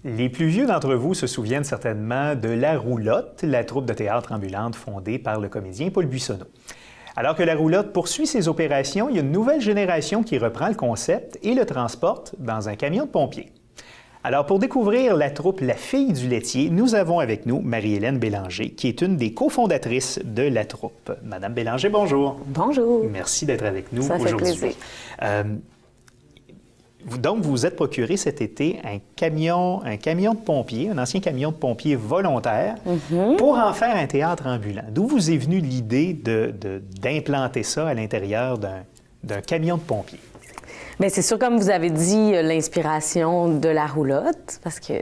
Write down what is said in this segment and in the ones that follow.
Les plus vieux d'entre vous se souviennent certainement de La Roulotte, la troupe de théâtre ambulante fondée par le comédien Paul Buissonneau. Alors que La Roulotte poursuit ses opérations, il y a une nouvelle génération qui reprend le concept et le transporte dans un camion de pompiers. Alors, pour découvrir la troupe La Fille du laitier, nous avons avec nous Marie-Hélène Bélanger, qui est une des cofondatrices de la troupe. Madame Bélanger, bonjour. Bonjour. Merci d'être avec nous aujourd'hui. Ça fait plaisir. Donc, vous vous êtes procuré cet été un camion de pompiers, un ancien camion de pompiers volontaire, pour en faire un théâtre ambulant. D'où vous est venue l'idée d'implanter ça à l'intérieur d'un camion de pompiers? Bien, c'est sûr, comme vous avez dit, l'inspiration de La Roulotte, parce que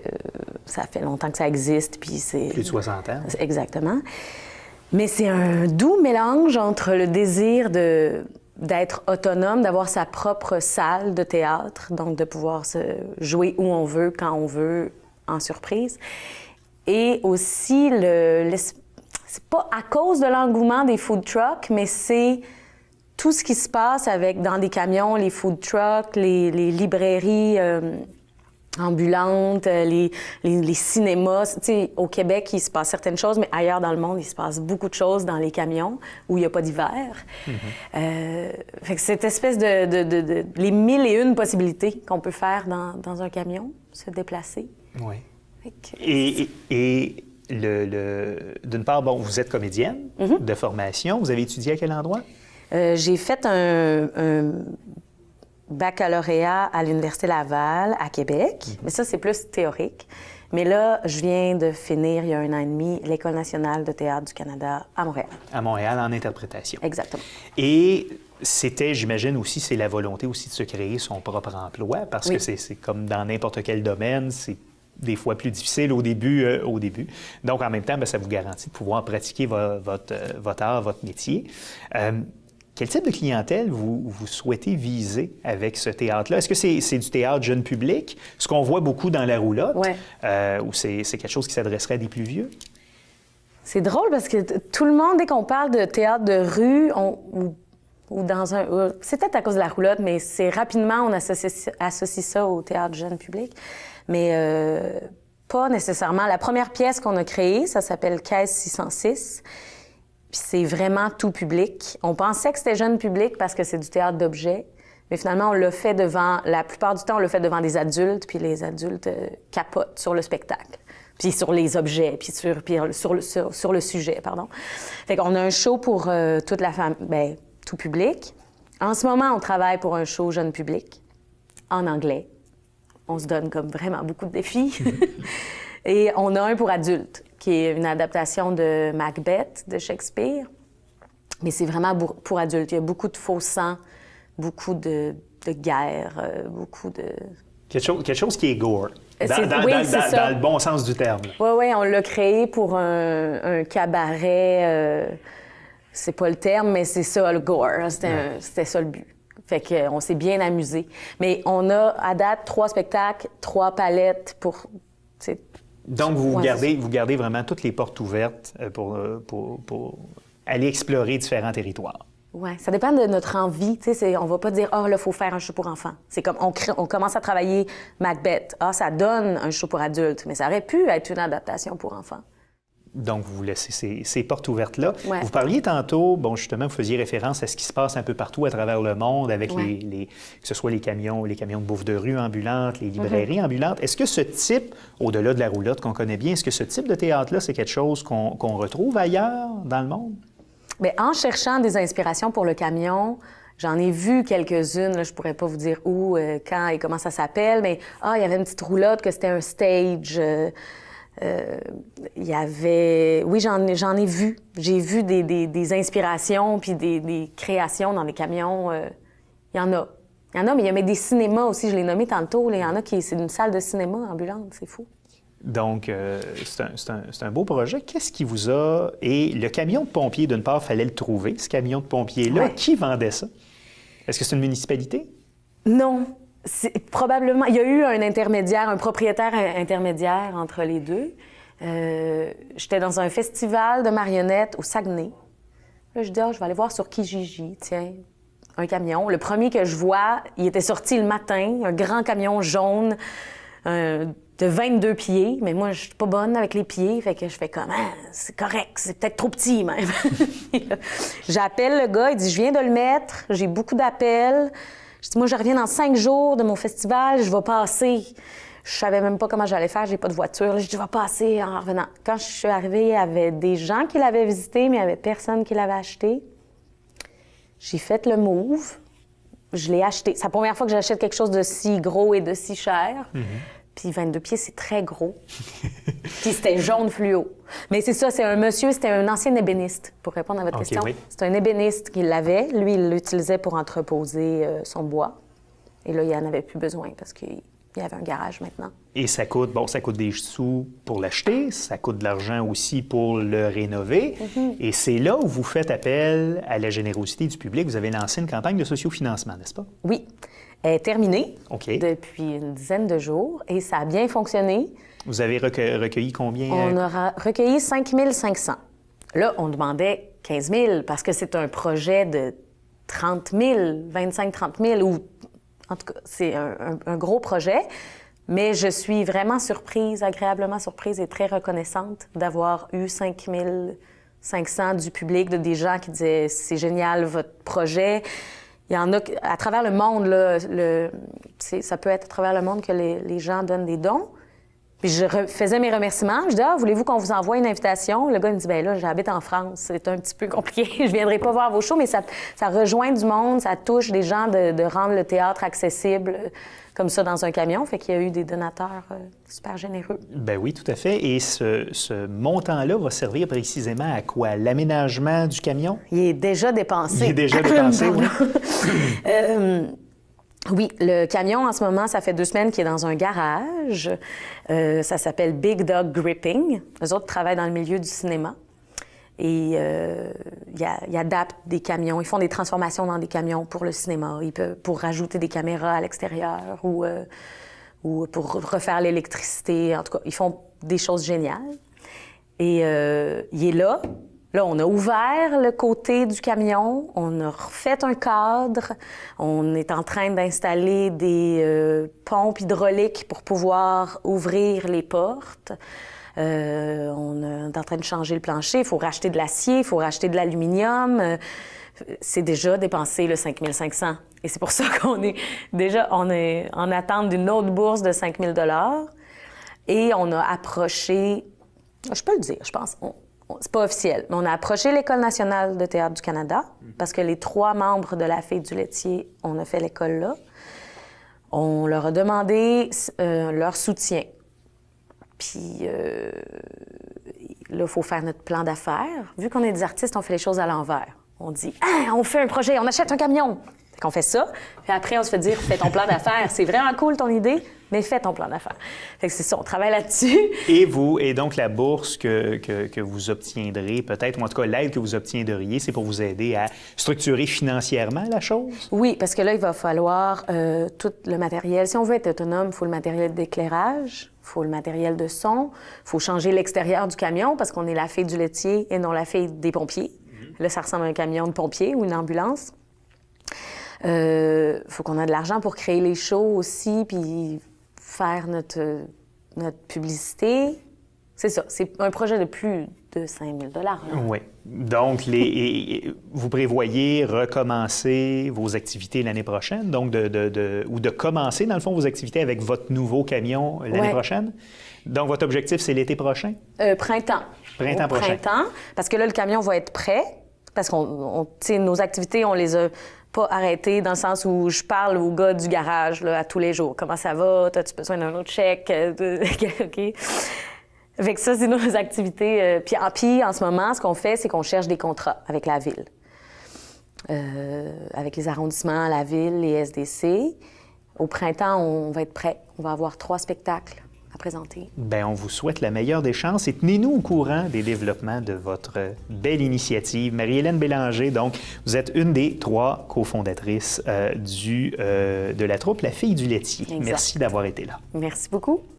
ça fait longtemps que ça existe, puis c'est... Plus de 60 ans. Exactement. Mais c'est un doux mélange entre le désir d'être autonome, d'avoir sa propre salle de théâtre, donc de pouvoir se jouer où on veut, quand on veut, en surprise. Et aussi, c'est pas à cause de l'engouement des food trucks, mais c'est tout ce qui se passe dans des camions, les food trucks, les librairies ambulantes, les cinémas. Tu sais, au Québec, il se passe certaines choses, mais ailleurs dans le monde, il se passe beaucoup de choses dans les camions où il n'y a pas d'hiver. Fait que cette espèce les 1001 possibilités qu'on peut faire dans un camion, se déplacer. Oui. Et d'une part, bon, vous êtes comédienne de formation. Vous avez étudié à quel endroit? J'ai fait un baccalauréat à l'Université Laval, à Québec. Mais ça, c'est plus théorique. Mais là, je viens de finir, il y a 1 an et demi, l'École nationale de théâtre du Canada à Montréal. À Montréal, en interprétation. Exactement. Et c'était, j'imagine aussi, c'est la volonté aussi de se créer son propre emploi, parce que c'est comme dans n'importe quel domaine, c'est des fois plus difficile au début. Donc, en même temps, bien, ça vous garantit de pouvoir pratiquer votre art, votre métier. Quel type de clientèle vous souhaitez viser avec ce théâtre-là? Est-ce que c'est du théâtre jeune public, ce qu'on voit beaucoup dans La Roulotte, ou c'est quelque chose qui s'adresserait à des plus vieux? C'est drôle parce que tout le monde, dès qu'on parle de théâtre de rue, ou dans un... C'est peut-être à cause de La Roulotte, mais c'est rapidement, on associe ça au théâtre jeune public. Mais pas nécessairement. La première pièce qu'on a créée, ça s'appelle Caisse 606. Puis c'est vraiment tout public. On pensait que c'était jeune public parce que c'est du théâtre d'objets, mais finalement, on l'a fait la plupart du temps, on l'a fait devant des adultes, puis les adultes capotent sur le spectacle, puis sur les objets, puis sur le sujet, pardon. Fait qu'on a un show pour toute la famille, bien, tout public. En ce moment, on travaille pour un show jeune public, en anglais. On se donne comme vraiment beaucoup de défis. Et on a un pour adultes, qui est une adaptation de Macbeth de Shakespeare. Mais c'est vraiment pour adultes. Il y a beaucoup de faux sang, beaucoup de guerre, beaucoup de... Quelque chose qui est gore, c'est ça. Dans le bon sens du terme. Oui, on l'a créé pour un cabaret. C'est pas le terme, mais c'est ça, le gore. C'était ça le but. Fait qu'on s'est bien amusé. Mais on a, à date, 3 spectacles, 3 palettes pour... Donc, vous gardez vraiment toutes les portes ouvertes pour aller explorer différents territoires. Oui, ça dépend de notre envie. On ne va pas dire « Ah, là, il faut faire un show pour enfants ». C'est comme, on commence à travailler Macbeth. Ah, ça donne un show pour adultes, mais ça aurait pu être une adaptation pour enfants. Donc, vous laissez ces portes ouvertes-là. Ouais. Vous parliez tantôt, bon, justement, vous faisiez référence à ce qui se passe un peu partout à travers le monde avec que ce soit les camions de bouffe de rue ambulantes, les librairies ambulantes. Est-ce que ce type, au-delà de La Roulotte qu'on connaît bien, est-ce que ce type de théâtre-là, c'est quelque chose qu'on retrouve ailleurs dans le monde? Bien, en cherchant des inspirations pour le camion, j'en ai vu quelques-unes, là, je pourrais pas vous dire où, quand et comment ça s'appelle, mais il y avait une petite roulotte que c'était un stage... il y avait... Oui, j'en ai vu. J'ai vu des inspirations puis des créations dans les camions. Il y en a. Il y en a, mais il y a des cinémas aussi. Je l'ai nommé tantôt. Il y en a c'est une salle de cinéma ambulante. C'est fou. Donc, c'est un beau projet. Qu'est-ce qui vous a... Et le camion de pompiers, d'une part, il fallait le trouver, ce camion de pompiers-là. Ouais. Qui vendait ça? Est-ce que c'est une municipalité? Non. Probablement, il y a eu un propriétaire intermédiaire entre les deux. J'étais dans un festival de marionnettes au Saguenay. Là, je dis, je vais aller voir sur Kijiji, tiens, un camion. Le premier que je vois, il était sorti le matin, un grand camion jaune, de 22 pieds, mais moi, je suis pas bonne avec les pieds, fait que je fais comme, ah, c'est correct, c'est peut-être trop petit même. J'appelle le gars, il dit, je viens de le mettre, j'ai beaucoup d'appels. Je dis, moi, je reviens dans 5 jours de mon festival, je vais passer. Je savais même pas comment j'allais faire, j'ai pas de voiture. Là, je dis, je vais passer en revenant. Quand je suis arrivée, il y avait des gens qui l'avaient visité, mais il y avait personne qui l'avait acheté. J'ai fait le move, je l'ai acheté. C'est la première fois que j'achète quelque chose de si gros et de si cher. Puis 22 pieds, c'est très gros. Puis c'était jaune fluo. Mais c'est ça, c'est un monsieur, c'était un ancien ébéniste, pour répondre à votre question. Oui. C'est un ébéniste qui l'avait. Lui, il l'utilisait pour entreposer son bois. Et là, il n'en avait plus besoin parce qu'il y avait un garage maintenant. Et ça coûte des sous pour l'acheter, ça coûte de l'argent aussi pour le rénover. Et c'est là où vous faites appel à la générosité du public. Vous avez lancé une campagne de sociofinancement, n'est-ce pas? Oui. Elle est terminée depuis une dizaine de jours et ça a bien fonctionné. Vous avez recueilli combien? On a recueilli 5 500. Là, on demandait 15 000 parce que c'est un projet de 30 000, 25-30 000 ou en tout cas, c'est un gros projet. Mais je suis vraiment surprise, agréablement surprise et très reconnaissante d'avoir eu 5 500 du public, de des gens qui disaient « c'est génial, votre projet ». Il y en a à travers le monde, là, ça peut être à travers le monde que les gens donnent des dons. Puis je faisais mes remerciements. Je dis « Ah, voulez-vous qu'on vous envoie une invitation? » Le gars me dit « Bien là, j'habite en France, c'est un petit peu compliqué, je viendrai pas voir vos shows. » Mais ça rejoint du monde, ça touche des gens de rendre le théâtre accessible comme ça dans un camion. Fait qu'il y a eu des donateurs super généreux. Ben oui, tout à fait. Et ce montant-là va servir précisément à quoi? L'aménagement du camion? Il est déjà dépensé. Il est déjà dépensé, oui. Oui, le camion, en ce moment, ça fait 2 semaines qu'il est dans un garage. Ça s'appelle Big Dog Gripping. Eux autres travaillent dans le milieu du cinéma. Et ils adaptent des camions. Ils font des transformations dans des camions pour le cinéma. Pour rajouter des caméras à l'extérieur ou pour refaire l'électricité. En tout cas, ils font des choses géniales. Et il est là. Là, on a ouvert le côté du camion, on a refait un cadre, on est en train d'installer des pompes hydrauliques pour pouvoir ouvrir les portes. On est en train de changer le plancher, il faut racheter de l'acier, il faut racheter de l'aluminium. C'est déjà dépensé le 5 500. Et c'est pour ça qu'on est en attente d'une autre bourse de 5 000 $. Et on a approché, je peux le dire, je pense, c'est pas officiel, mais on a approché l'École nationale de théâtre du Canada parce que les 3 membres de la Fille du laitier, on a fait l'école là. On leur a demandé leur soutien. Puis là, il faut faire notre plan d'affaires. Vu qu'on est des artistes, on fait les choses à l'envers. On dit « Ah, on fait un projet, on achète un camion! » Fait qu'on fait ça, puis après, on se fait dire « Fais ton plan d'affaires, c'est vraiment cool ton idée, mais fais ton plan d'affaires. » Fait que c'est ça, on travaille là-dessus. Et donc la bourse que vous obtiendrez, peut-être, ou en tout cas l'aide que vous obtiendriez, c'est pour vous aider à structurer financièrement la chose? Oui, parce que là, il va falloir tout le matériel. Si on veut être autonome, il faut le matériel d'éclairage, il faut le matériel de son, il faut changer l'extérieur du camion parce qu'on est la fille du laitier et non la fille des pompiers. Là, ça ressemble à un camion de pompiers ou une ambulance. Faut qu'on ait de l'argent pour créer les shows aussi, puis faire notre publicité. C'est ça. C'est un projet de plus de 5 000 $. Oui. Donc, vous prévoyez recommencer vos activités l'année prochaine, donc ou de commencer, dans le fond, vos activités avec votre nouveau camion l'année prochaine? Donc, votre objectif, c'est l'été prochain? Printemps. Printemps prochain. Printemps, parce que là, le camion va être prêt, parce que nos activités, on les a pas arrêtées dans le sens où je parle au gars du garage là, à tous les jours. Comment ça va? As-tu besoin d'un autre chèque? OK. Fait que ça, c'est nos activités. Puis en ce moment, ce qu'on fait, c'est qu'on cherche des contrats avec la ville. Avec les arrondissements, la ville, les SDC. Au printemps, on va être prêt. On va avoir 3 spectacles à présenter. Bien, on vous souhaite la meilleure des chances et tenez-nous au courant des développements de votre belle initiative. Marie-Hélène Bélanger, donc, vous êtes une des 3 cofondatrices de la troupe La Fille du laitier. Exact. Merci d'avoir été là. Merci beaucoup.